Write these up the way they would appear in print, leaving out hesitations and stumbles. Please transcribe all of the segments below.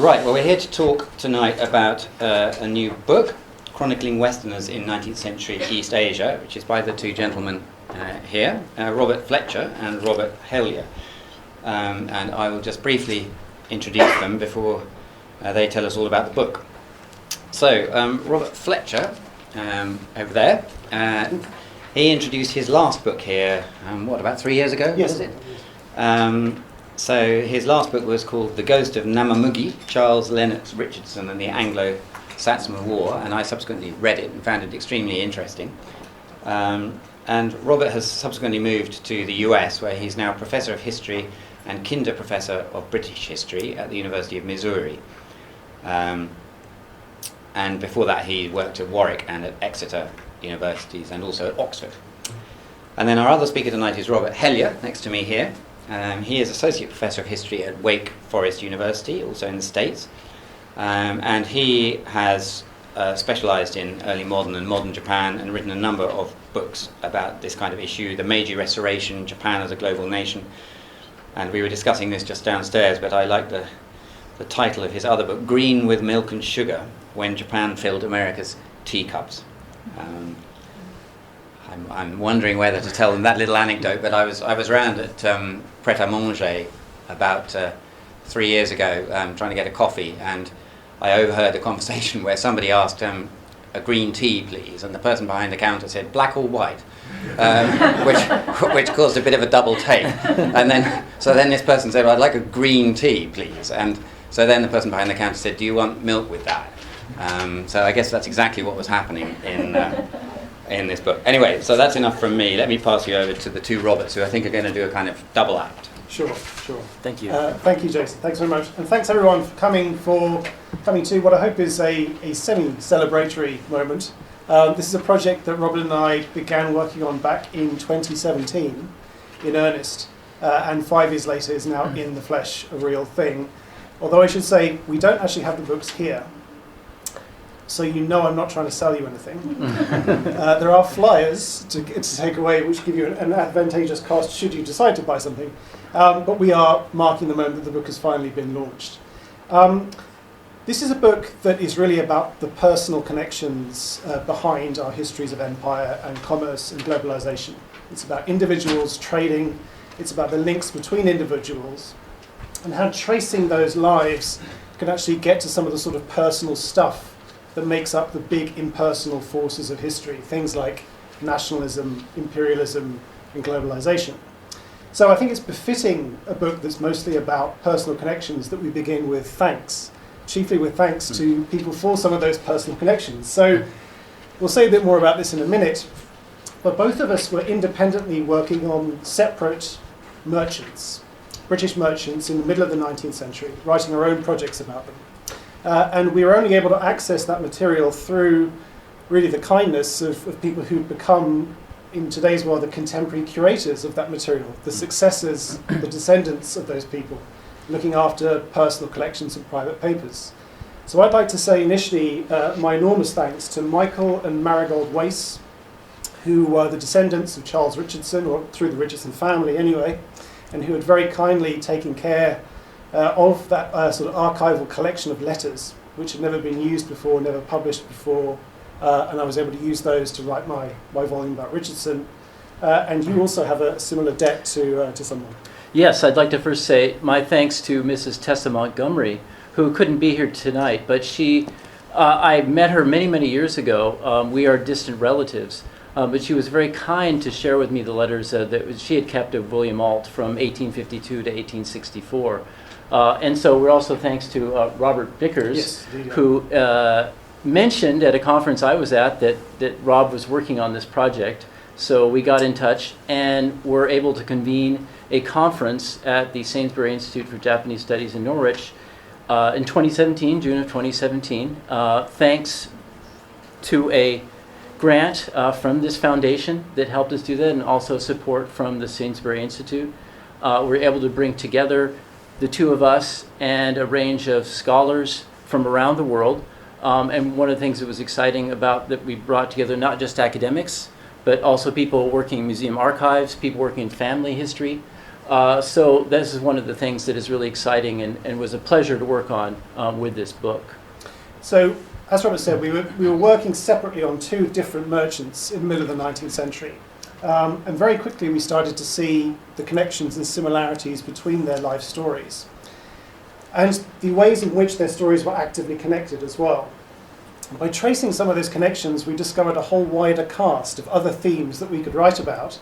Right, well, we're here to talk tonight about a new book, Chronicling Westerners in 19th-Century East Asia, which is by the two gentlemen here, Robert Fletcher and Robert Hellyer. And I will just briefly introduce them before they tell us all about the book. So, Robert Fletcher, over there, he introduced his last book here, about 3 years ago? Yes. Was it? So his last book was called The Ghost of Namamugi, Charles Lennox Richardson and the Anglo-Satsuma War, and I subsequently read it and found it extremely interesting. And Robert has subsequently moved to the US, where he's now Professor of History and Kinder Professor of British History at the University of Missouri. And before that he worked at Warwick and at Exeter Universities and also at Oxford. And then our other speaker tonight is Robert Hellyer, next to me here. He is Associate Professor of History at Wake Forest University, also in the States. And he has specialised in early modern and modern Japan and written a number of books about this kind of issue, the Meiji Restoration, Japan as a global nation. And we were discussing this just downstairs, but I like the title of his other book, Green with Milk and Sugar, When Japan Filled America's Teacups. I'm wondering whether to tell them that little anecdote, but I was around at Pret-a-Manger about 3 years ago trying to get a coffee, and I overheard a conversation where somebody asked a green tea, please, and the person behind the counter said black or white, which caused a bit of a double take. And then this person said, well, I'd like a green tea, please. And so then the person behind the counter said, do you want milk with that? So I guess that's exactly what was happening in this book. Anyway, so that's enough from me. Let me pass you over to the two Roberts, who I think are going to do a kind of double act. Sure. Thank you. Thank you, Jason. Thanks very much. And thanks everyone for coming to what I hope is a semi-celebratory moment. This is a project that Robert and I began working on back in 2017 in earnest, and 5 years later is now in the flesh, a real thing. Although I should say, we don't actually have the books here. So you know I'm not trying to sell you anything. There are flyers to take away, which give you an advantageous cost should you decide to buy something. But we are marking the moment that the book has finally been launched. This is a book that is really about the personal connections behind our histories of empire and commerce and globalization. It's about individuals trading. It's about the links between individuals and how tracing those lives can actually get to some of the sort of personal stuff that makes up the big impersonal forces of history, things like nationalism, imperialism, and globalization. So I think it's befitting a book that's mostly about personal connections that we begin with thanks, chiefly with thanks to people for some of those personal connections. So we'll say a bit more about this in a minute, but both of us were independently working on separate merchants, British merchants in the middle of the 19th century, writing our own projects about them. And we were only able to access that material through really the kindness of people who've become, in today's world, the contemporary curators of that material, the successors, the descendants of those people, looking after personal collections of private papers. So I'd like to say initially my enormous thanks to Michael and Marigold Wace, who were the descendants of Charles Richardson, or through the Richardson family anyway, and who had very kindly taken care of that sort of archival collection of letters, which had never been used before, never published before, and I was able to use those to write my volume about Richardson. And you also have a similar debt to someone. Yes, I'd like to first say my thanks to Mrs. Tessa Montgomery, who couldn't be here tonight, but I met her many years ago. We are distant relatives. But she was very kind to share with me the letters that she had kept of William Ault from 1852 to 1864. And so we're also thanks to Robert Vickers, yes, who mentioned at a conference I was at that Rob was working on this project. So we got in touch and were able to convene a conference at the Sainsbury Institute for Japanese Studies in Norwich in 2017, June of 2017, thanks to a grant from this foundation that helped us do that, and also support from the Sainsbury Institute. We were able to bring together the two of us and a range of scholars from around the world. And one of the things that was exciting about that we brought together not just academics, but also people working in museum archives, people working in family history, So this is one of the things that is really exciting and was a pleasure to work on with this book. So, as Robert said, we were working separately on two different merchants in the middle of the 19th century. And very quickly we started to see the connections and similarities between their life stories, and the ways in which their stories were actively connected as well. By tracing some of those connections, we discovered a whole wider cast of other themes that we could write about,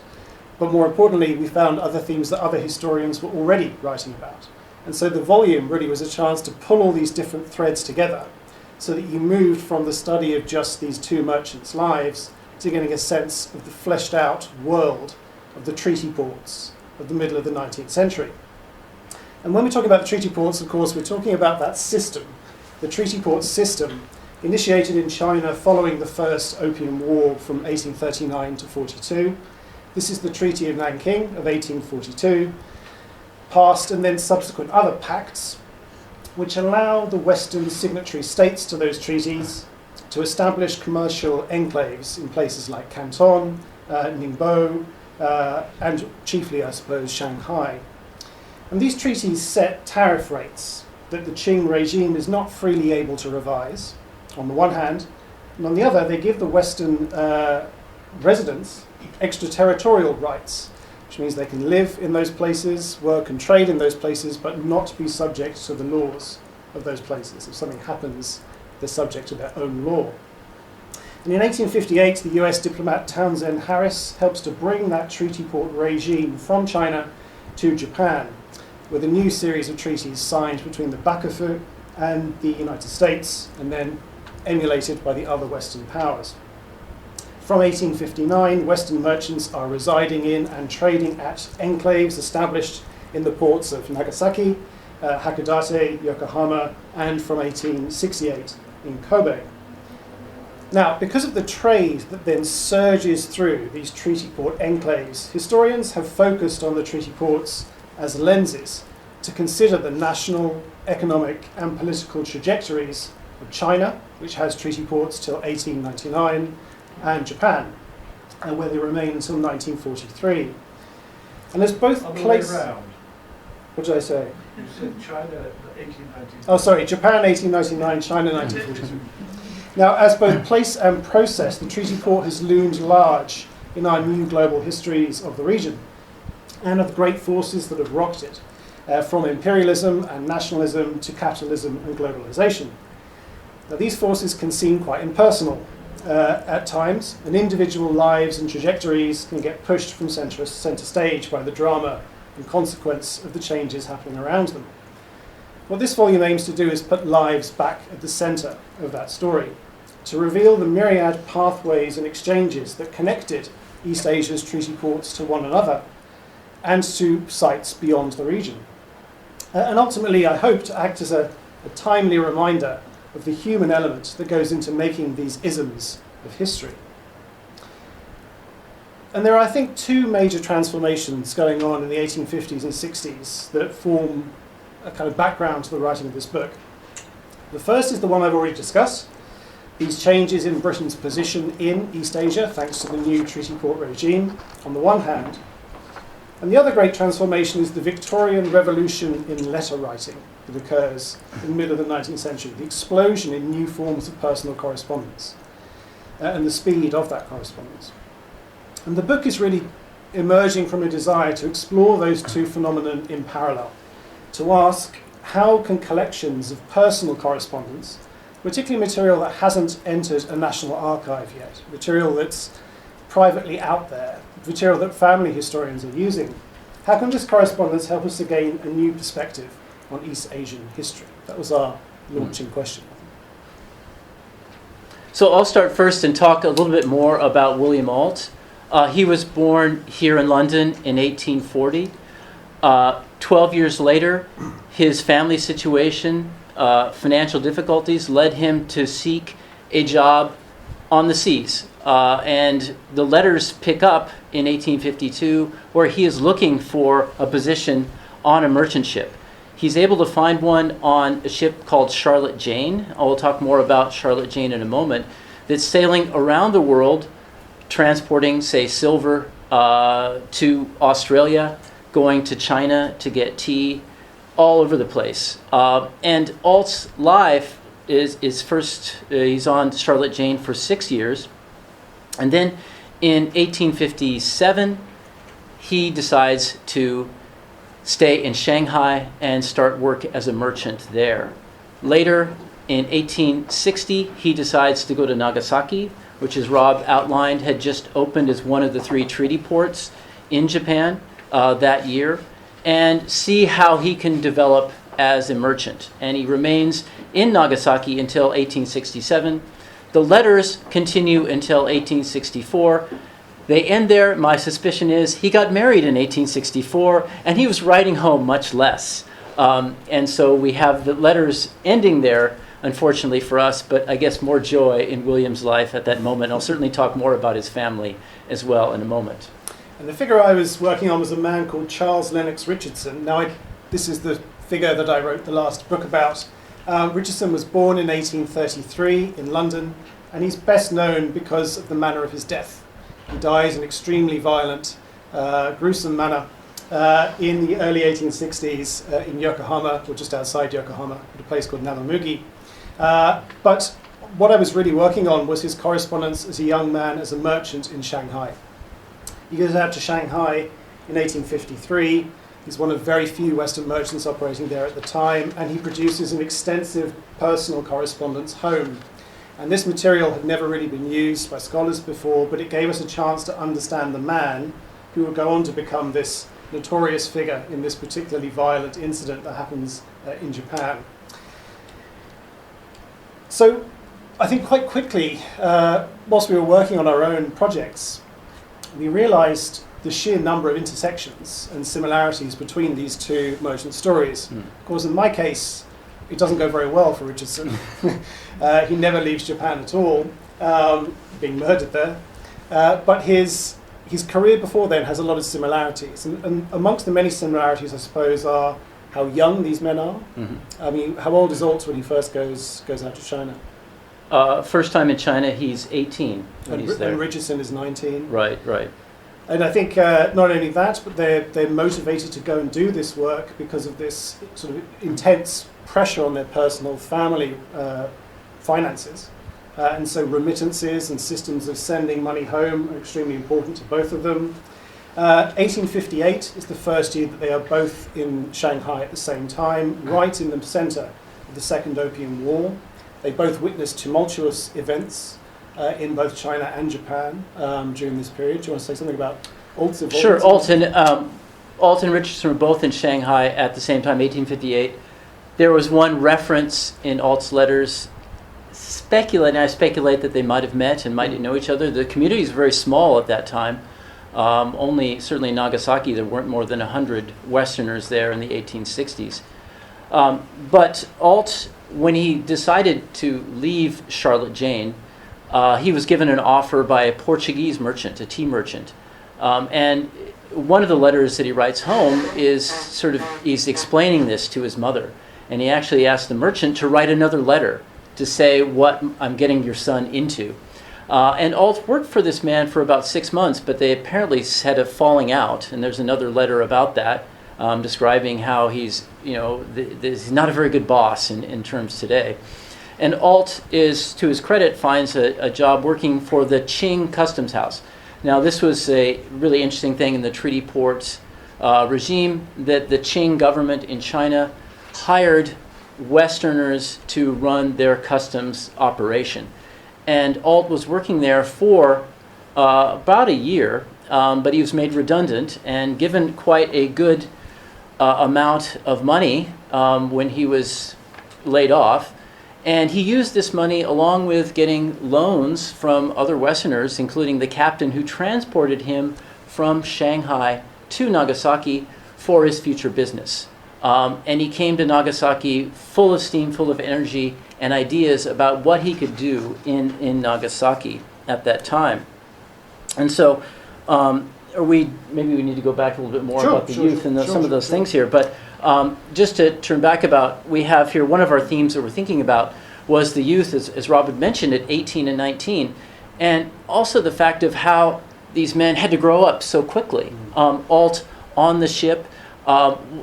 but more importantly, we found other themes that other historians were already writing about. And so the volume really was a chance to pull all these different threads together, so that you moved from the study of just these two merchants' lives to getting a sense of the fleshed out world of the treaty ports of the middle of the 19th century. And when we talk about the treaty ports, of course, we're talking about that system, the treaty port system, initiated in China following the First Opium War from 1839 to 42. This is the Treaty of Nanking of 1842, passed and then subsequent other pacts, which allow the Western signatory states to those treaties to establish commercial enclaves in places like Canton, Ningbo, and chiefly, I suppose, Shanghai. And these treaties set tariff rates that the Qing regime is not freely able to revise, on the one hand, and on the other, they give the Western residents extraterritorial rights, which means they can live in those places, work and trade in those places, but not be subject to the laws of those places. If something happens, they're subject to their own law. And in 1858, the US diplomat Townsend Harris helps to bring that treaty port regime from China to Japan, with a new series of treaties signed between the Bakufu and the United States, and then emulated by the other Western powers. From 1859, Western merchants are residing in and trading at enclaves established in the ports of Nagasaki, Hakodate, Yokohama, and from 1868 in Kobe. Now, because of the trade that then surges through these treaty port enclaves, historians have focused on the treaty ports as lenses to consider the national, economic, and political trajectories of China, which has treaty ports till 1899, and Japan, and where they remain until 1943. And as both places. What did I say? You said China 1899. Oh, sorry, Japan 1899, China 1943. Now, as both place and process, the treaty port has loomed large in our new global histories of the region and of the great forces that have rocked it, from imperialism and nationalism to capitalism and globalization. Now, these forces can seem quite impersonal at times, and individual lives and trajectories can get pushed from center stage by the drama and consequence of the changes happening around them. What this volume aims to do is put lives back at the center of that story, to reveal the myriad pathways and exchanges that connected East Asia's treaty ports to one another and to sites beyond the region. And ultimately, I hope to act as a timely reminder of the human element that goes into making these isms of history. And there are, I think, two major transformations going on in the 1850s and 60s that form a kind of background to the writing of this book. The first is the one I've already discussed, these changes in Britain's position in East Asia thanks to the new treaty port regime on the one hand, and the other great transformation is the Victorian revolution in letter writing that occurs in the middle of the 19th century, the explosion in new forms of personal correspondence and the speed of that correspondence. And the book is really emerging from a desire to explore those two phenomena in parallel, to ask how can collections of personal correspondence, particularly material that hasn't entered a national archive yet, material that's privately out there, material that family historians are using, how can this correspondence help us to gain a new perspective on East Asian history? That was our launching question. So I'll start first and talk a little bit more about William Ault. He was born here in London in 1840. 12 years later, his family situation, financial difficulties, led him to seek a job on the seas. And the letters pick up in 1852 where he is looking for a position on a merchant ship. He's able to find one on a ship called Charlotte Jane. I will talk more about Charlotte Jane in a moment. That's sailing around the world, transporting, say, silver to Australia, going to China to get tea, all over the place. And Alt's life is first, he's on Charlotte Jane for 6 years. And then in 1857, he decides to stay in Shanghai and start work as a merchant there. Later, in 1860, he decides to go to Nagasaki, which, as Rob outlined, had just opened as one of the 3 treaty ports in Japan that year, and see how he can develop as a merchant. And he remains in Nagasaki until 1867. The letters continue until 1864. They end there. My suspicion is he got married in 1864, and he was writing home much less. And so we have the letters ending there, unfortunately for us, but I guess more joy in William's life at that moment. I'll certainly talk more about his family as well in a moment. And the figure I was working on was a man called Charles Lennox Richardson. Now, this is the figure that I wrote the last book about. Richardson was born in 1833 in London, and he's best known because of the manner of his death. He dies in extremely violent, gruesome manner in the early 1860s in Yokohama, or just outside Yokohama, at a place called Namamugi. But what I was really working on was his correspondence as a young man, as a merchant in Shanghai. He goes out to Shanghai in 1853. He's one of very few Western merchants operating there at the time, and he produces an extensive personal correspondence home. And this material had never really been used by scholars before, but it gave us a chance to understand the man who would go on to become this notorious figure in this particularly violent incident that happens in Japan. So I think quite quickly, whilst we were working on our own projects, we realized the sheer number of intersections and similarities between these 2 merchant stories. Of course, in my case, it doesn't go very well for Richardson. He never leaves Japan at all, being murdered there. But his career before then has a lot of similarities. And amongst the many similarities, I suppose, are how young these men are. I mean, how old is Alt when he first goes out to China? First time in China, he's 18 when he's there. And Richardson is 19. Right. And I think not only that, but they're motivated to go and do this work because of this sort of intense pressure on their personal family finances. And so remittances and systems of sending money home are extremely important to both of them. 1858 is the first year that they are both in Shanghai at the same time, right in the centre of the Second Opium War. They both witnessed tumultuous events in both China and Japan during this period. Do you want to say something about Alt's involvement? Sure. Alt and Richardson were both in Shanghai at the same time, 1858. There was one reference in Alt's letters, I speculate that they might have met and might know each other. The community is very small at that time. Certainly in Nagasaki, there weren't more than 100 Westerners there in the 1860s. But Alt, when he decided to leave Charlotte Jane, he was given an offer by a Portuguese merchant, a tea merchant. And one of the letters that he writes home he's explaining this to his mother. And he actually asked the merchant to write another letter to say what I'm getting your son into. And Alt worked for this man for about 6 months, but they apparently had a falling out. And there's another letter about that, describing how he's not a very good boss in terms today. And Alt is, to his credit, finds a job working for the Qing Customs House. Now, this was a really interesting thing in the treaty port regime, that the Qing government in China hired Westerners to run their customs operation. And Alt was working there for about a year, but he was made redundant and given quite a good amount of money when he was laid off. And he used this money along with getting loans from other Westerners, including the captain who transported him from Shanghai to Nagasaki for his future business. And he came to Nagasaki full of steam, full of energy, and ideas about what he could do in Nagasaki at that time. And so maybe we need to go back a little bit more about the youth and some of those things here. But just to turn back we have here one of our themes that we're thinking about was the youth, as Rob had mentioned, at 18 and 19. And also the fact of how these men had to grow up so quickly. Alt on the ship.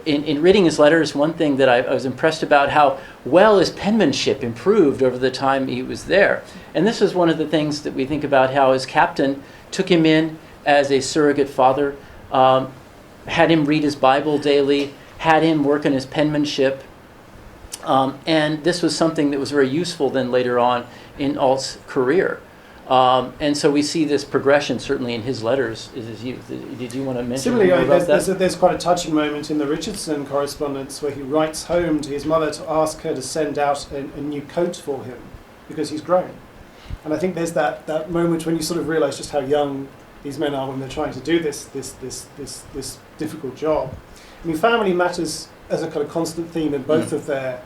In reading his letters, one thing that I was impressed about how well his penmanship improved over the time he was there. And this is one of the things that we think about, how his captain took him in as a surrogate father, had him read his Bible daily, had him work on his penmanship. And this was something that was very useful then later on in Alt's career. And so we see this progression certainly in his letters in his youth. Did you want to mention Similarly, more about that? there's quite a touching moment in the Richardson correspondence where he writes home to his mother to ask her to send out a new coat for him because he's grown. And I think there's that moment when you sort of realise just how young these men are when they're trying to do this difficult job. I mean, family matters as a kind of constant theme in both of their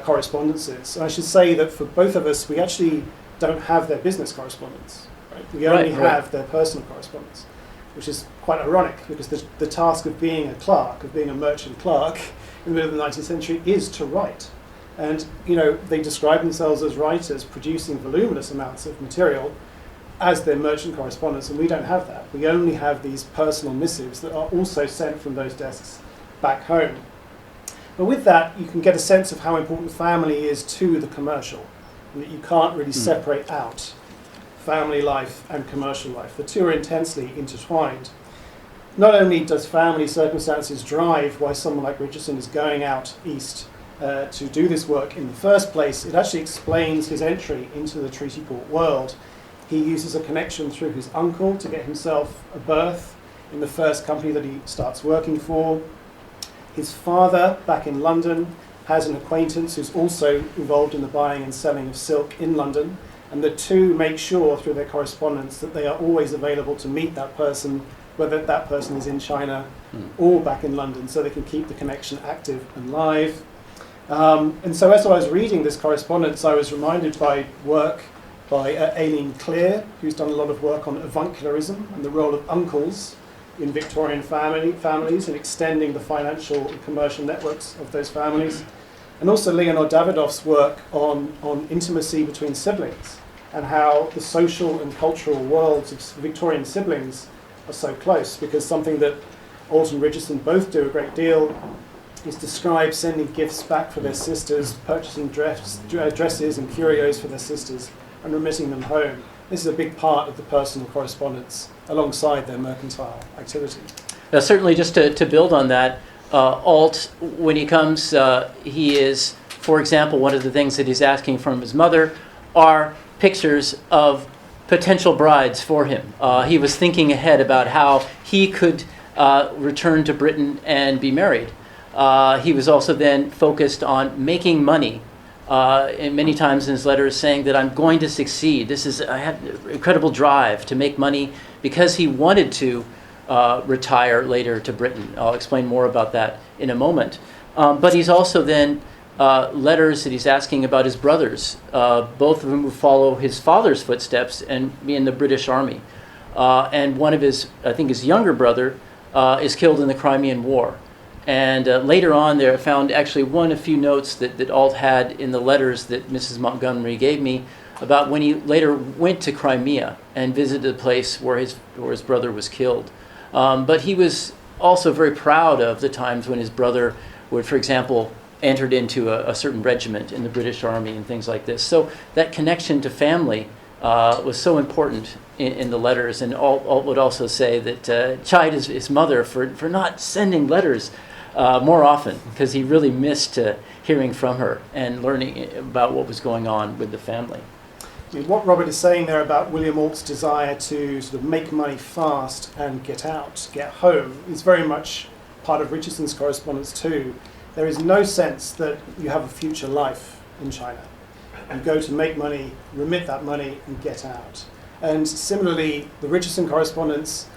correspondences. And I should say that for both of us, we actually don't have their business correspondence. Right? We only have their personal correspondence, which is quite ironic because the task of being a clerk, of being a merchant clerk in the middle of the 19th century is to write. And, you know, they describe themselves as writers producing voluminous amounts of material as their merchant correspondence, and we don't have that. We only have these personal missives that are also sent from those desks back home. But with that, you can get a sense of how important family is to the commercial, and that you can't really separate out family life and commercial life. The two are intensely intertwined. Not only does family circumstances drive why someone like Richardson is going out east to do this work in the first place, it actually explains his entry into the treaty port world. He uses a connection through his uncle to get himself a berth in the first company that he starts working for. His father, back in London, has an acquaintance who's also involved in the buying and selling of silk in London, and the two make sure through their correspondence that they are always available to meet that person, whether that person is in China or back in London, so they can keep the connection active and live. And so as I was reading this correspondence, I was reminded by work by Aileen Clear, who's done a lot of work on avuncularism and the role of uncles in Victorian families and extending the financial and commercial networks of those families. And also Leonor Davidoff's work on intimacy between siblings and how the social and cultural worlds of Victorian siblings are so close, because something that Alt and Richardson both do a great deal is describe sending gifts back for their sisters, purchasing dresses and curios for their sisters, and remitting them home. This is a big part of the personal correspondence alongside their mercantile activity. Now, certainly, just to build on that, Alt, when he comes, he is, for example, one of the things that he's asking from his mother are pictures of potential brides for him. He was thinking ahead about how he could return to Britain and be married. He was also then focused on making money. And many times in his letters saying that I'm going to succeed. I have incredible drive to make money because he wanted to retire later to Britain. I'll explain more about that in a moment. But he's also then letters that he's asking about his brothers, both of whom will follow his father's footsteps and be in the British Army. And one of his younger brother is killed in the Crimean War. And later on, there I found actually a few notes that Alt had in the letters that Mrs. Montgomery gave me about when he later went to Crimea and visited the place where his brother was killed. But he was also very proud of the times when his brother would, for example, entered into a certain regiment in the British Army and things like this. So that connection to family was so important in the letters. And Alt would also say that chide his mother for not sending letters more often, because he really missed hearing from her and learning about what was going on with the family. I mean, what Robert is saying there about William Alt's desire to sort of make money fast and get home, is very much part of Richardson's correspondence too. There is no sense that you have a future life in China. You go to make money, remit that money, and get out. And similarly, the Richardson correspondence,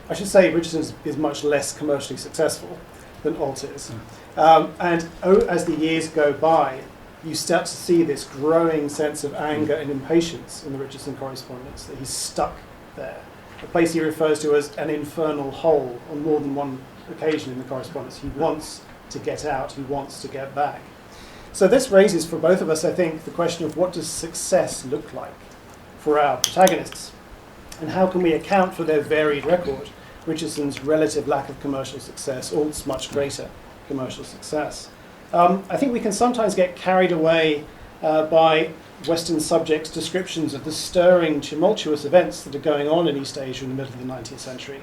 Richardson is much less commercially successful than Alt is. As the years go by, you start to see this growing sense of anger and impatience in the Richardson correspondence, that he's stuck there. A place he refers to as an infernal hole on more than one occasion in the correspondence. He wants to get out, he wants to get back. So this raises for both of us, I think, the question of what does success look like for our protagonists? And how can we account for their varied record? Richardson's relative lack of commercial success, Alt's much greater commercial success. I think we can sometimes get carried away by Western subjects' descriptions of the stirring, tumultuous events that are going on in East Asia in the middle of the 19th century,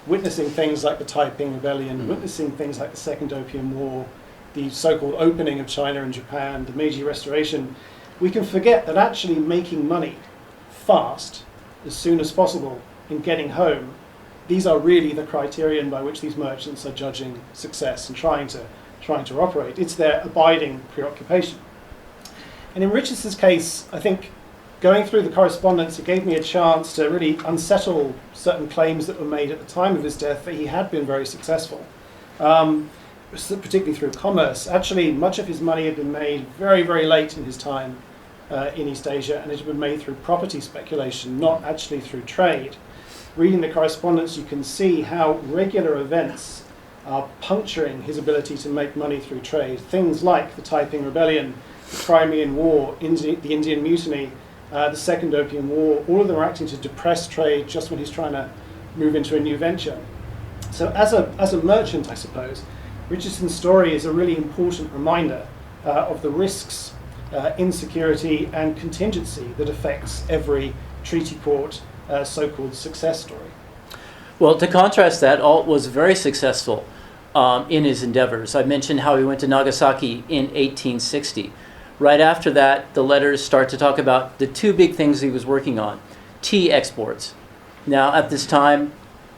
witnessing things like the Taiping Rebellion, witnessing things like the Second Opium War, the so-called opening of China and Japan, the Meiji Restoration. We can forget that actually making money fast, as soon as possible, and getting home, these are really the criterion by which these merchants are judging success and trying to operate. It's their abiding preoccupation. And in Richardson's case, I think going through the correspondence, it gave me a chance to really unsettle certain claims that were made at the time of his death that he had been very successful, particularly through commerce. Actually, much of his money had been made very, very late in his time in East Asia, and it had been made through property speculation, not actually through trade. Reading the correspondence, you can see how regular events are puncturing his ability to make money through trade. Things like the Taiping Rebellion, the Crimean War, the Indian Mutiny, the Second Opium War, all of them are acting to depress trade just when he's trying to move into a new venture. So as a merchant, I suppose, Richardson's story is a really important reminder of the risks, insecurity and contingency that affects every treaty port so-called success story. Well, to contrast that, Alt was very successful in his endeavors. I mentioned how he went to Nagasaki in 1860. Right after that, the letters start to talk about the two big things he was working on: tea exports. Now, at this time,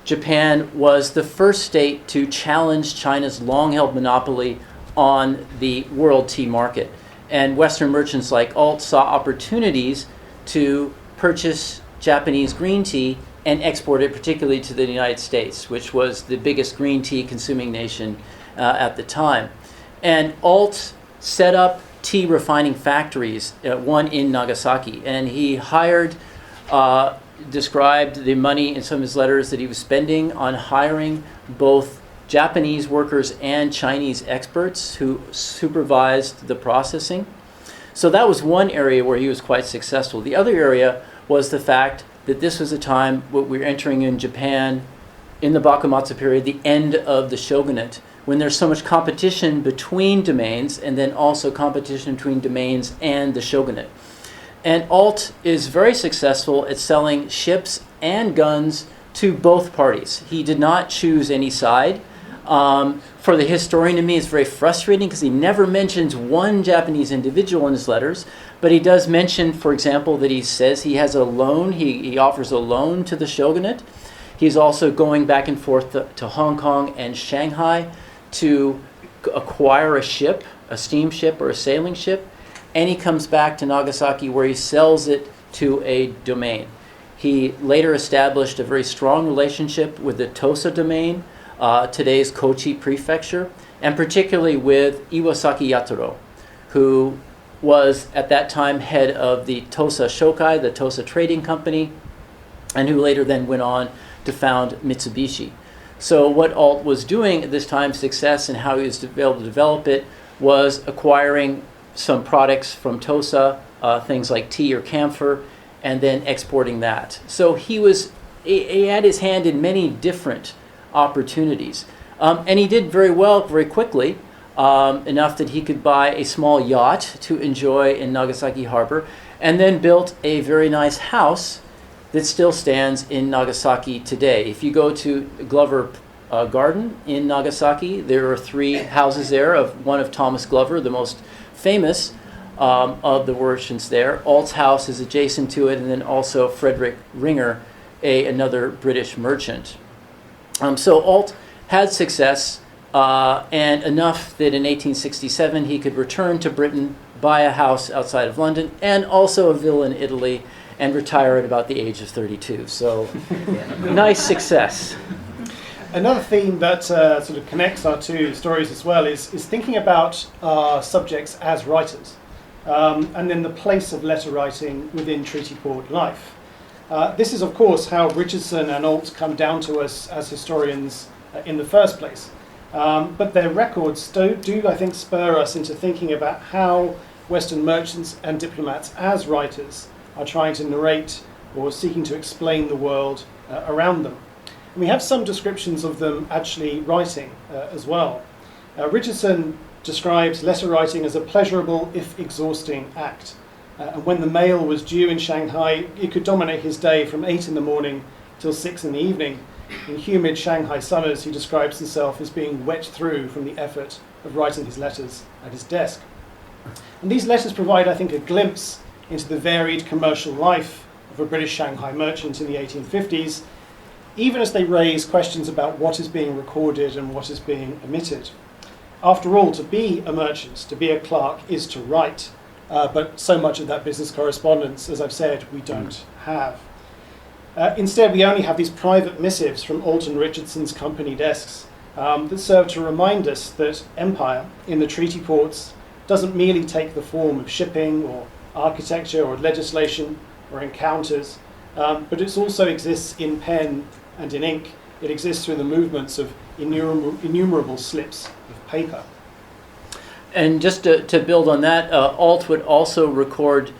Japan was the first state to challenge China's long-held monopoly on the world tea market. And Western merchants like Alt saw opportunities to purchase Japanese green tea and export it particularly to the United States, which was the biggest green tea consuming nation at the time. And Alt set up tea refining factories, one in Nagasaki, and he described the money in some of his letters that he was spending on hiring both Japanese workers and Chinese experts who supervised the processing. So that was one area where he was quite successful. The other area was the fact that this was a time what we're entering in Japan in the Bakumatsu period, the end of the shogunate, when there's so much competition between domains and then also competition between domains and the shogunate. And Alt is very successful at selling ships and guns to both parties. He did not choose any side. For the historian to me, it's very frustrating because he never mentions one Japanese individual in his letters, but he does mention, for example, that he says he has a loan, he offers a loan to the shogunate. He's also going back and forth to Hong Kong and Shanghai to acquire a ship, a steamship or a sailing ship, and he comes back to Nagasaki where he sells it to a domain. He later established a very strong relationship with the Tosa domain, today's Kochi prefecture, and particularly with Iwasaki Yataro, who was at that time head of the Tosa Shokai, the Tosa Trading Company, and who later then went on to found Mitsubishi. So what Alt was doing at this time, success and how he was able to develop it, was acquiring some products from Tosa, things like tea or camphor, and then exporting that. So he had his hand in many different opportunities. And he did very well very quickly, enough that he could buy a small yacht to enjoy in Nagasaki Harbor, and then built a very nice house that still stands in Nagasaki today. If you go to Glover Garden in Nagasaki, there are 3 houses there, one of Thomas Glover, the most famous of the merchants there. Alt's house is adjacent to it, and then also Frederick Ringer, another British merchant. So Alt had success, and enough that in 1867 he could return to Britain, buy a house outside of London, and also a villa in Italy, and retire at about the age of 32. So, nice success. Another theme that sort of connects our two stories as well is thinking about our subjects as writers, and then the place of letter writing within treaty port life. This is, of course, how Richardson and Alt come down to us as historians in the first place. But their records do, I think, spur us into thinking about how Western merchants and diplomats as writers are trying to narrate or seeking to explain the world around them. And we have some descriptions of them actually writing as well. Richardson describes letter writing as a pleasurable, if exhausting, act. And when the mail was due in Shanghai, it could dominate his day from 8 in the morning till 6 in the evening. In humid Shanghai summers, he describes himself as being wet through from the effort of writing his letters at his desk. And these letters provide, I think, a glimpse into the varied commercial life of a British Shanghai merchant in the 1850s, even as they raise questions about what is being recorded and what is being omitted. After all, to be a merchant, to be a clerk, is to write. But so much of that business correspondence, as I've said, we don't have. Instead, we only have these private missives from Alton Richardson's company desks that serve to remind us that empire in the treaty ports doesn't merely take the form of shipping or architecture or legislation or encounters, but it also exists in pen and in ink. It exists through the movements of innumerable slips of paper. And just to build on that, Alt would also record,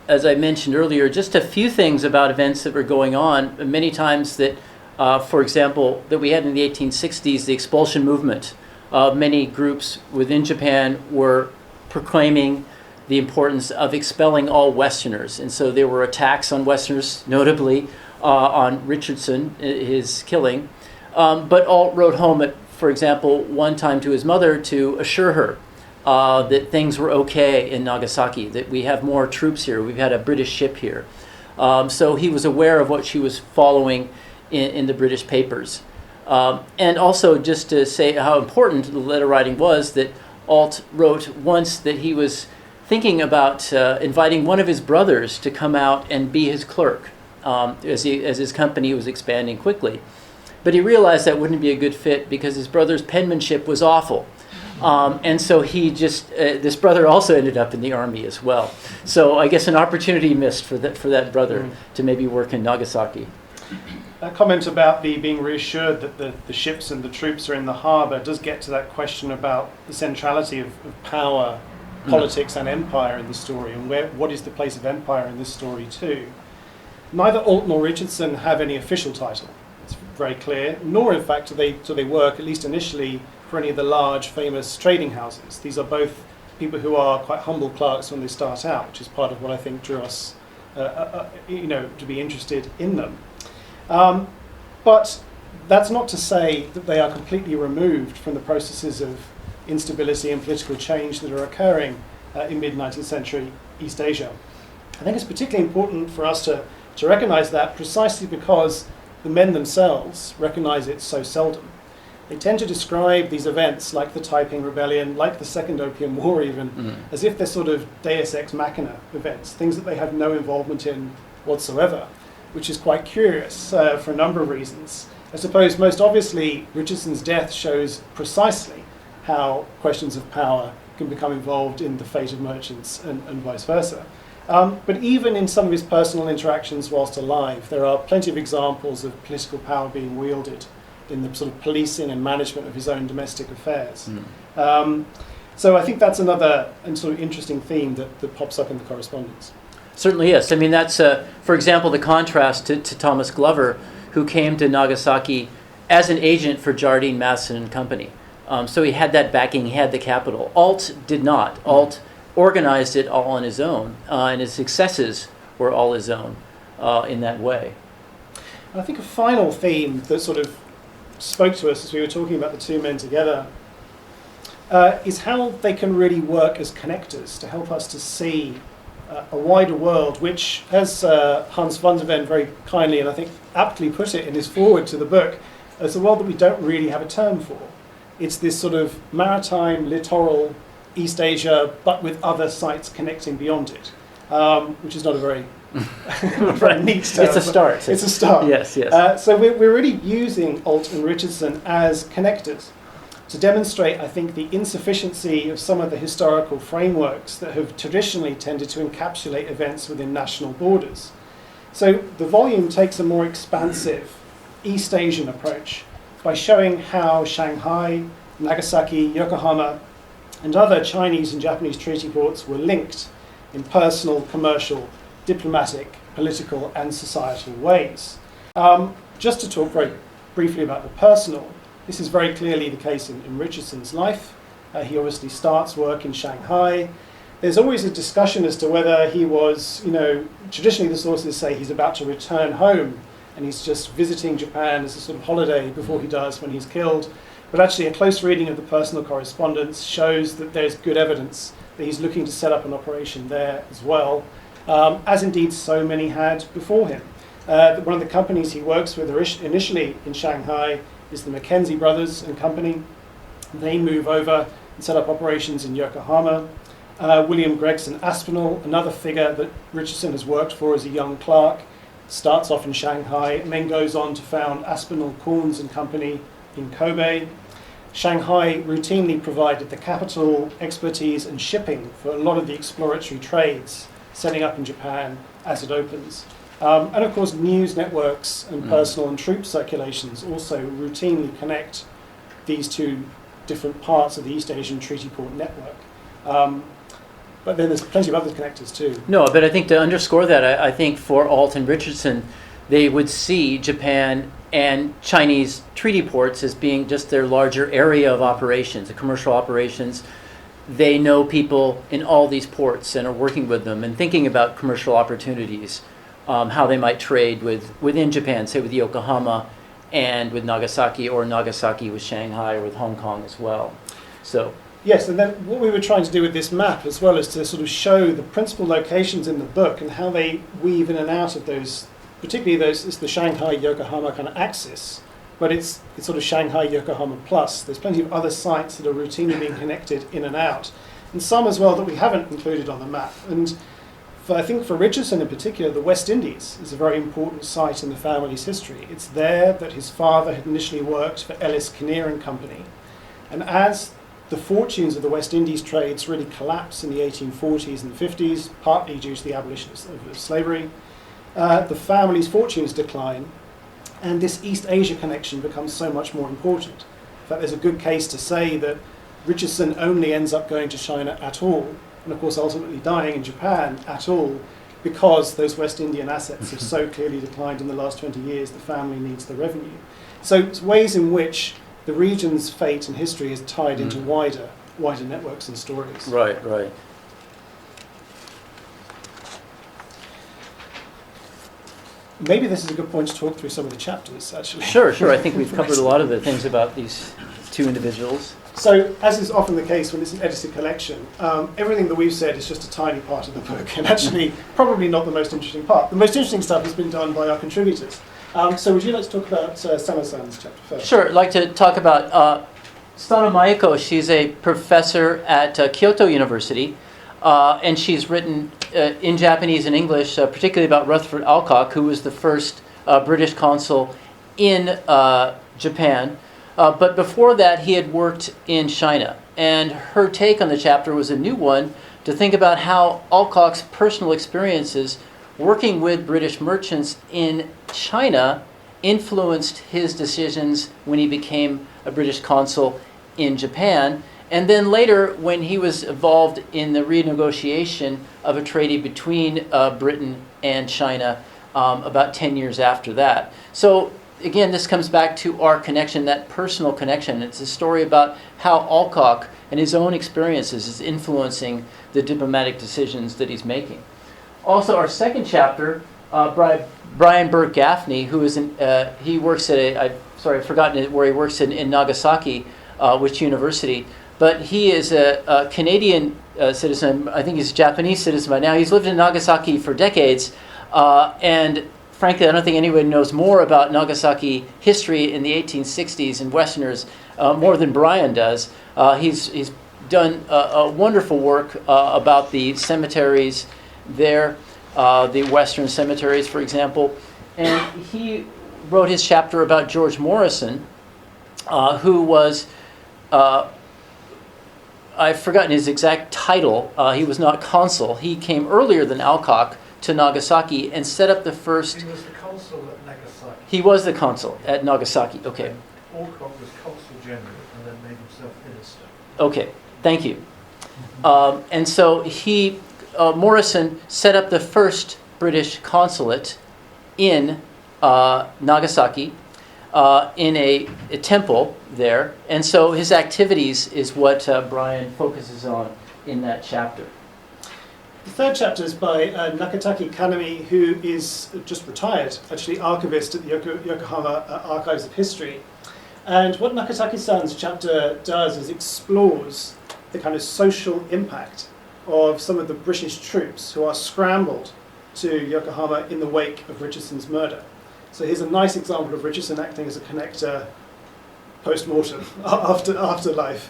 as I mentioned earlier, just a few things about events that were going on. Many times that, for example, that we had in the 1860s, the expulsion movement. Many groups within Japan were proclaiming the importance of expelling all Westerners. And so there were attacks on Westerners, notably on Richardson, his killing. But Alt wrote home, for example, one time to his mother to assure her that things were okay in Nagasaki, that we have more troops here, we've had a British ship here. So he was aware of what she was following in the British papers. And also just to say how important the letter writing was, that Alt wrote once that he was thinking about inviting one of his brothers to come out and be his clerk as his company was expanding quickly. But he realized that wouldn't be a good fit because his brother's penmanship was awful. And so he just, this brother also ended up in the army as well. So I guess an opportunity missed for that brother to maybe work in Nagasaki. That comment about being reassured that the ships and the troops are in the harbour does get to that question about the centrality of power, politics and empire in the story, and what is the place of empire in this story too. Neither Alt nor Richardson have any official title. It's very clear, nor in fact do they work, at least initially, for any of the large famous trading houses. These are both people who are quite humble clerks when they start out, which is part of what I think drew us to be interested in them. But that's not to say that they are completely removed from the processes of instability and political change that are occurring in mid-19th century East Asia. I think it's particularly important for us to recognise that precisely because the men themselves recognise it so seldom. They tend to describe these events, like the Taiping Rebellion, like the Second Opium War even, as if they're sort of deus ex machina events, things that they have no involvement in whatsoever, which is quite curious for a number of reasons. I suppose most obviously Richardson's death shows precisely how questions of power can become involved in the fate of merchants and vice versa. But even in some of his personal interactions whilst alive, there are plenty of examples of political power being wielded in the sort of policing and management of his own domestic affairs. So I think that's another sort of interesting theme that pops up in the correspondence. Certainly is. I mean, that's, for example, the contrast to Thomas Glover, who came to Nagasaki as an agent for Jardine, Matheson and Company. So he had that backing, he had the capital. Alt did not. Alt organized it all on his own, and his successes were all his own in that way. And I think a final theme that sort of spoke to us as we were talking about the two men together is how they can really work as connectors to help us to see a wider world, which, as Hans van der Ven very kindly and I think aptly put it in his foreword to the book, is a world that we don't really have a term for. It's this sort of maritime, littoral East Asia, but with other sites connecting beyond it, which is not a very, very neat term. It's a start. It's a start. Yes, yes. So we're really using Alt and Richardson as connectors to demonstrate, I think, the insufficiency of some of the historical frameworks that have traditionally tended to encapsulate events within national borders. So the volume takes a more expansive East Asian approach by showing how Shanghai, Nagasaki, Yokohama, and other Chinese and Japanese treaty ports were linked in personal, commercial, diplomatic, political, and societal ways. Just to talk very briefly about the personal, this is very clearly the case in Richardson's life. He obviously starts work in Shanghai. There's always a discussion as to whether he was, traditionally the sources say he's about to return home and he's just visiting Japan as a sort of holiday before he does when he's killed. But actually a close reading of the personal correspondence shows that there's good evidence that he's looking to set up an operation there as well, as indeed so many had before him. One of the companies he works with initially in Shanghai is the Mackenzie Brothers and Company. They move over and set up operations in Yokohama. William Gregson Aspinall, another figure that Richardson has worked for as a young clerk, starts off in Shanghai and then goes on to found Aspinall Corns and Company in Kobe. Shanghai routinely provided the capital, expertise and shipping for a lot of the exploratory trades setting up in Japan as it opens. And of course news networks and personal and troop circulations also routinely connect these two different parts of the East Asian Treaty Port network. But then there's plenty of other connectors too. No, but I think to underscore that, I think for Alt and Richardson, they would see Japan and Chinese treaty ports as being just their larger area of operations, the commercial operations. They know people in all these ports and are working with them and thinking about commercial opportunities, how they might trade within Japan, say with Yokohama and with Nagasaki, or Nagasaki with Shanghai, or with Hong Kong as well. So. Yes, and then what we were trying to do with this map as well is to sort of show the principal locations in the book and how they weave in and out of those, particularly those, it's the Shanghai-Yokohama kind of axis, but it's sort of Shanghai-Yokohama plus. There's plenty of other sites that are routinely being connected in and out, and some as well that we haven't included on the map. And I think for Richardson in particular, the West Indies is a very important site in the family's history. It's there that his father had initially worked for Ellis Kinnear and Company, and as the fortunes of the West Indies trades really collapse in the 1840s and 50s, partly due to the abolition of slavery. The family's fortunes decline, and this East Asia connection becomes so much more important. In fact, there's a good case to say that Richardson only ends up going to China at all, and of course ultimately dying in Japan at all, because those West Indian assets have so clearly declined in the last 20 years, the family needs the revenue. So it's ways in which the region's fate and history is tied into wider networks and stories. Right. Maybe this is a good point to talk through some of the chapters, actually. Sure. I think we've covered a lot of the things about these two individuals. So, as is often the case when it's an edited collection, everything that we've said is just a tiny part of the book, and actually probably not the most interesting part. The most interesting stuff has been done by our contributors. So would you like to talk about Sama-san's chapter first? Sure. I'd like to talk about Stana Maeko. She's a professor at Kyoto University, and she's written in Japanese and English, particularly about Rutherford Alcock, who was the first British consul in Japan. But before that, he had worked in China. And her take on the chapter was a new one, to think about how Alcock's personal experiences working with British merchants in China influenced his decisions when he became a British consul in Japan. And then later, when he was involved in the renegotiation of a treaty between Britain and China about 10 years after that. So again, this comes back to our connection, that personal connection. It's a story about how Alcock and his own experiences is influencing the diplomatic decisions that he's making. Also, our second chapter, Brian Burke Gaffney, who is he works at I've forgotten where he works in Nagasaki, which university, but he is a Canadian citizen. I think he's a Japanese citizen by now. He's lived in Nagasaki for decades, and frankly, I don't think anyone knows more about Nagasaki history in the 1860s and Westerners more than Brian does. He's done a wonderful work about the cemeteries there, the Western cemeteries, for example. And he wrote his chapter about George Morrison, who was, I've forgotten his exact title. He was not consul. He came earlier than Alcock to Nagasaki and set up the first... He was the consul at Nagasaki. He was the consul at Nagasaki, okay. Alcock was consul general and then made himself minister. Okay, thank you. And so Morrison set up the first British consulate in Nagasaki. in a temple there. And so his activities is what Brian focuses on in that chapter. The third chapter is by Nakataki Kanami, who is just retired, actually archivist at the Yokohama Archives of History. And what Nakataki-san's chapter does is explores the kind of social impact of some of the British troops who are scrambled to Yokohama in the wake of Richardson's murder. So here's a nice example of Richardson acting as a connector post-mortem, afterlife.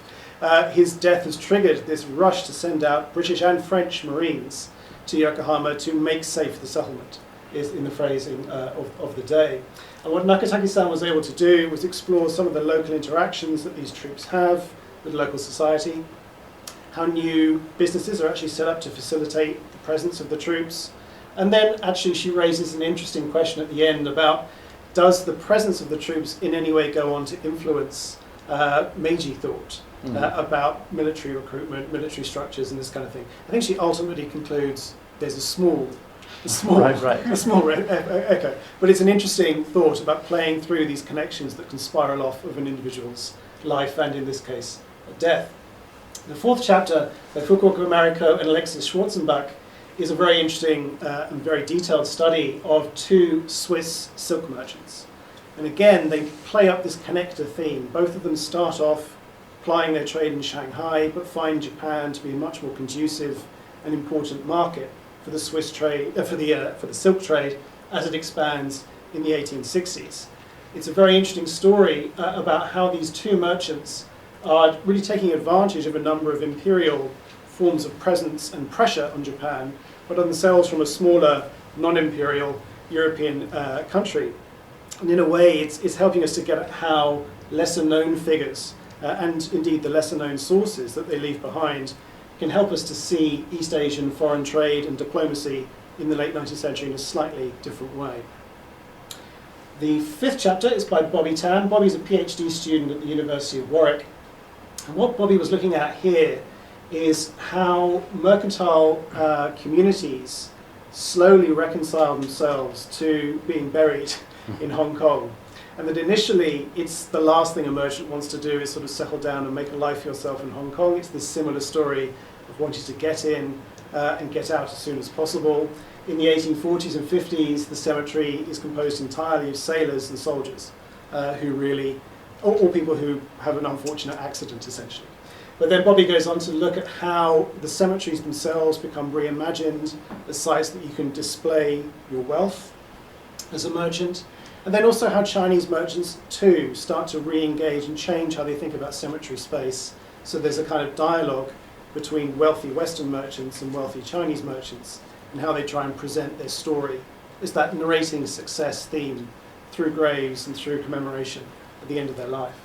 His death has triggered this rush to send out British and French Marines to Yokohama to make safe the settlement, is in the phrasing of the day. And what Nakataki-san was able to do was explore some of the local interactions that these troops have with local society, how new businesses are actually set up to facilitate the presence of the troops. And then actually she raises an interesting question at the end about, does the presence of the troops in any way go on to influence Meiji thought about military recruitment, military structures and this kind of thing? I think she ultimately concludes there's a small echo. But it's an interesting thought about playing through these connections that can spiral off of an individual's life and, in this case, a death. The fourth chapter by Fukuoka Mariko and Alexis Schwarzenbach is a very interesting and very detailed study of two Swiss silk merchants. And again, they play up this connector theme. Both of them start off plying their trade in Shanghai, but find Japan to be a much more conducive and important market for the Swiss trade, for the silk trade as it expands in the 1860s. It's a very interesting story about how these two merchants are really taking advantage of a number of imperial forms of presence and pressure on Japan, but on themselves from a smaller, non-imperial European country. And in a way, it's helping us to get at how lesser-known figures and indeed the lesser-known sources that they leave behind can help us to see East Asian foreign trade and diplomacy in the late 19th century in a slightly different way. The fifth chapter is by Bobby Tan. Bobby's a PhD student at the University of Warwick. And what Bobby was looking at here is how mercantile communities slowly reconcile themselves to being buried in Hong Kong. And that initially, it's the last thing a merchant wants to do is sort of settle down and make a life for yourself in Hong Kong. It's this similar story of wanting to get in and get out as soon as possible. In the 1840s and 50s, the cemetery is composed entirely of sailors and soldiers who really, or people who have an unfortunate accident, essentially. But then Bobby goes on to look at how the cemeteries themselves become reimagined as sites that you can display your wealth as a merchant. And then also how Chinese merchants, too, start to re-engage and change how they think about cemetery space. So there's a kind of dialogue between wealthy Western merchants and wealthy Chinese merchants and how they try and present their story. It's that narrating success theme through graves and through commemoration at the end of their life.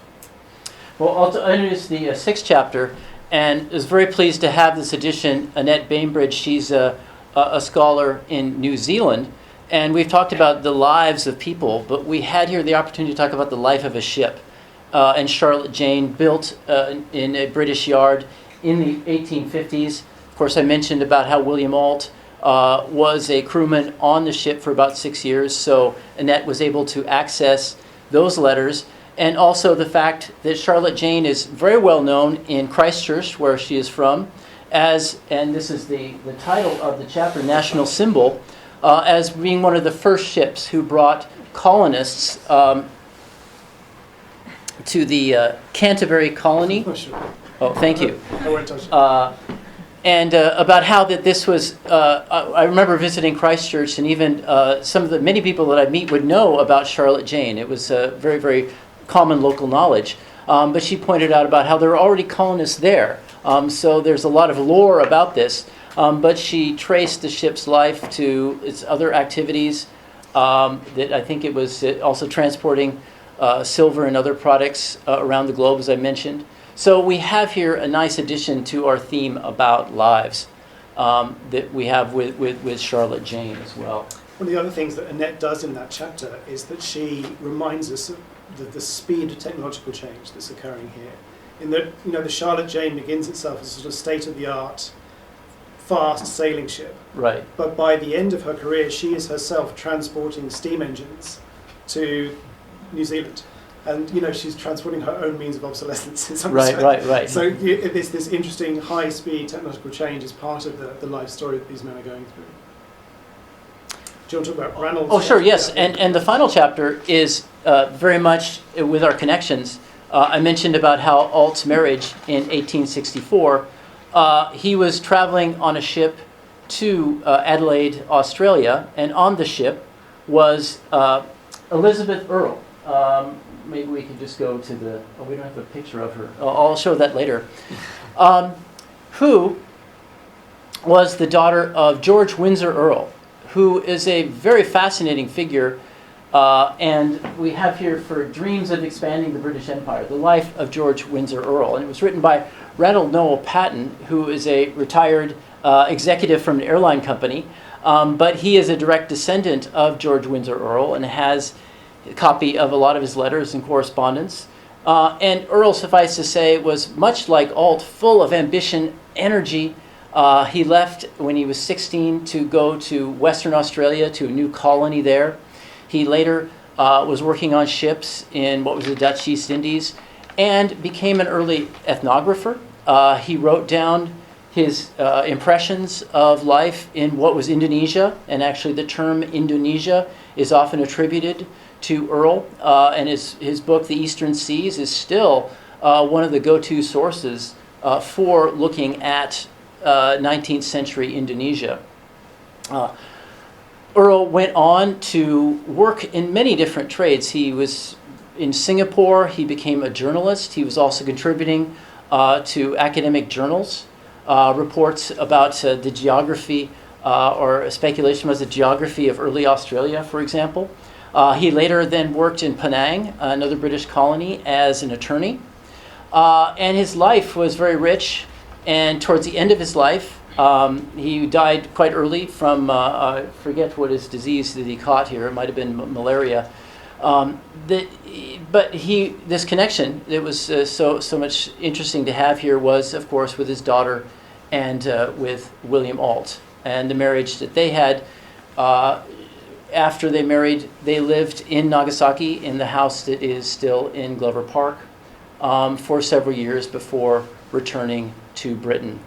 Well, I'll introduce the sixth chapter, and is very pleased to have this edition. Annette Bainbridge, she's a scholar in New Zealand, and we've talked about the lives of people, but we had here the opportunity to talk about the life of a ship. And Charlotte Jane built in a British yard in the 1850s. Of course, I mentioned about how William Ault was a crewman on the ship for about 6 years, so Annette was able to access those letters. And also the fact that Charlotte Jane is very well known in Christchurch, where she is from, as, and this is the title of the chapter, National Symbol, as being one of the first ships who brought colonists to the Canterbury colony. Oh, thank you. I won't touch it. And about how that this was, I remember visiting Christchurch, and even many people that I meet would know about Charlotte Jane. It was very, very common local knowledge. But she pointed out about how there were already colonists there. So there's a lot of lore about this. But she traced the ship's life to its other activities. That I think it was also transporting silver and other products around the globe, as I mentioned. So we have here a nice addition to our theme about lives that we have with Charlotte Jane as well. One of the other things that Annette does in that chapter is that she reminds us of the speed of technological change that's occurring here. In that, the Charlotte Jane begins itself as a sort of state-of-the-art, fast sailing ship. Right. But by the end of her career, she is herself transporting steam engines to New Zealand. And she's transporting her own means of obsolescence in some Right, respect. right. So this interesting high-speed technological change is part of the life story that these men are going through. Do you want to talk about Ranald's? Oh, sure, yes. Yeah. And the final chapter is very much with our connections. I mentioned about how Alt's marriage in 1864. He was traveling on a ship to Adelaide, Australia, and on the ship was Elizabeth Earle. Maybe we could just go to the... Oh, we don't have a picture of her. I'll show that later. Who was the daughter of George Windsor Earle, who is a very fascinating figure. And we have here for Dreams of Expanding the British Empire, the life of George Windsor Earle. And it was written by Ranald Noel Paton, who is a retired executive from an airline company. But he is a direct descendant of George Windsor Earle and has a copy of a lot of his letters and correspondence. And Earle, suffice to say, was much like Alt, full of ambition, energy. He left when he was 16 to go to Western Australia, to a new colony there. He later was working on ships in what was the Dutch East Indies and became an early ethnographer. He wrote down his impressions of life in what was Indonesia, and actually the term Indonesia is often attributed to Earle, and his book, The Eastern Seas, is still one of the go-to sources for looking at 19th century Indonesia. Earle went on to work in many different trades. He was in Singapore. He became a journalist. He was also contributing to academic journals, reports about the geography or a speculation was the geography of early Australia, for example. He later then worked in Penang, another British colony, as an attorney. And his life was very rich. And towards the end of his life, he died quite early from, I forget what his disease that he caught here. It might have been malaria. But this connection that was so much interesting to have here was, of course, with his daughter and with William Alt. And the marriage that they had, after they married, they lived in Nagasaki in the house that is still in Glover Park for several years before returning to Britain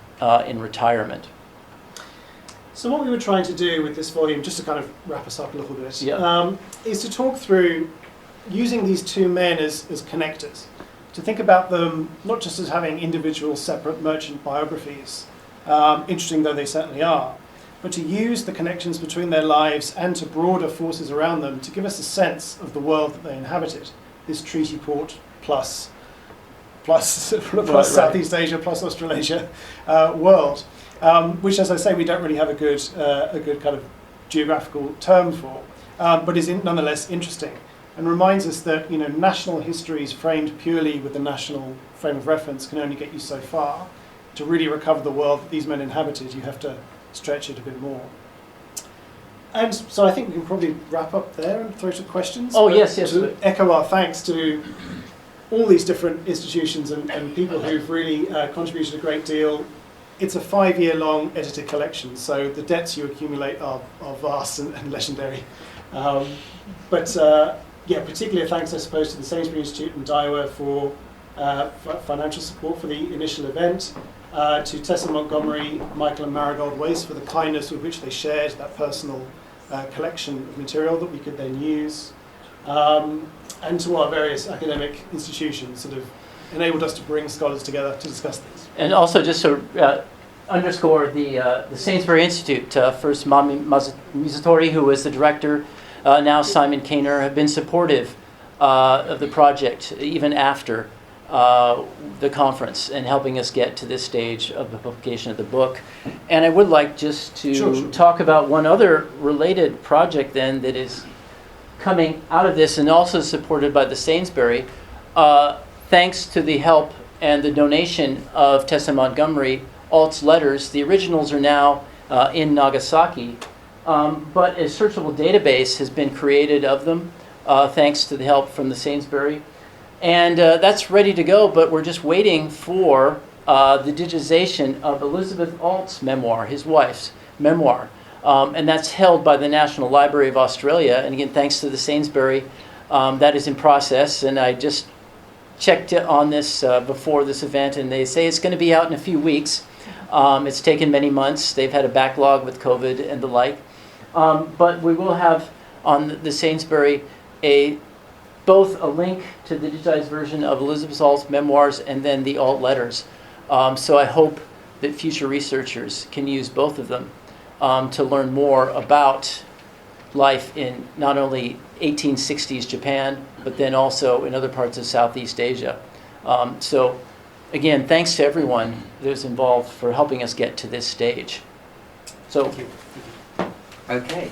in retirement. So what we were trying to do with this volume, just to kind of wrap us up a little bit, Yeah. is to talk through using these two men as connectors, to think about them not just as having individual separate merchant biographies, interesting though they certainly are, but to use the connections between their lives and to broader forces around them to give us a sense of the world that they inhabited, this treaty port plus Southeast Asia plus Australasia world, which, as I say, we don't really have a good kind of geographical term for, but is nonetheless interesting and reminds us that national histories framed purely with the national frame of reference can only get you so far. To really recover the world that these men inhabited, you have to stretch it a bit more. And so I think we can probably wrap up there and throw to questions. Oh, but yes. To echo our thanks to all these different institutions and people who've really contributed a great deal. It's a 5-year-long edited collection, so the debts you accumulate are vast and legendary. Particularly a thanks, I suppose, to the Sainsbury Institute and Daiwa for financial support for the initial event, to Tessa Montgomery, Michael and Marigold Wace for the kindness with which they shared that personal collection of material that we could then use, and to our various academic institutions that have enabled us to bring scholars together to discuss these. And also just to underscore the Sainsbury Institute, first Mami Mizutori, who was the director, now Simon Kaner, have been supportive of the project even after the conference and helping us get to this stage of the publication of the book. And I would like just to talk about one other related project then that is coming out of this and also supported by the Sainsbury, thanks to the help and the donation of Tessa Montgomery. Alt's letters, the originals are now in Nagasaki, but a searchable database has been created of them thanks to the help from the Sainsbury. And that's ready to go, but we're just waiting for the digitization of Elizabeth Alt's memoir, his wife's memoir. And that's held by the National Library of Australia. And again, thanks to the Sainsbury, That is in process, and I just checked on this before this event, and they say it's going to be out in a few weeks. It's taken many months. They've had a backlog with COVID and the like. But we will have on the Sainsbury both a link to the digitized version of Elizabeth Alt's memoirs and then the Alt letters. So I hope that future researchers can use both of them to learn more about life in not only 1860s Japan, but then also in other parts of Southeast Asia. So again, thanks to everyone that was involved for helping us get to this stage. So, Okay.